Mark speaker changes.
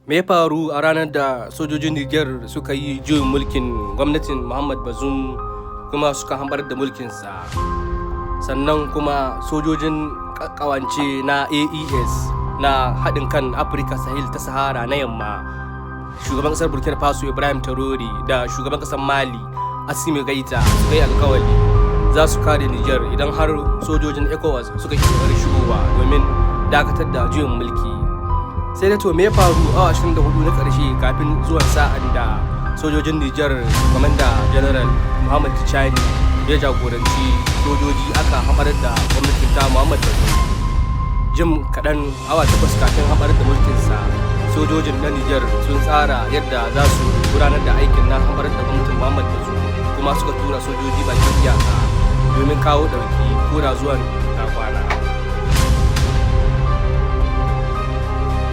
Speaker 1: Me ya faru a ranar da sojojin Niger suka yi juyin mulkin gwamnatin Muhammad Bazoum kuma suka hambar da mulkinsa? Sannan kuma sojojin kawance na AES na haɗin kan Afirka Sahel ta Sahara na yamma, shugaban ƙasar Burkina Faso Ibrahim Traore da shugaban ƙasar Mali Assimi Goïta suka yi alkawari za su kare Niger idan har sojojin ECOWAS suka ki shigowa domin dakatar da juyin mulki. Sai da to me ya faru a 24 na ƙarshe kafin zuwan sa'an da sojojin Niger Commander General Muhammad Tchani ya jagoranci sojoji aka hamar da gwamnatin ta Muhammad Bazoum. Jim kaɗan awa 8 kafin hamar da mulkinsa, sojojin na Niger sun tsara yadda za su gudanar da aikin na hamar da gwamnatin Muhammad Bazoum, kuma suka tura sojoji bakin iyaka domin kawo ɗauki ko da zuwan kwana.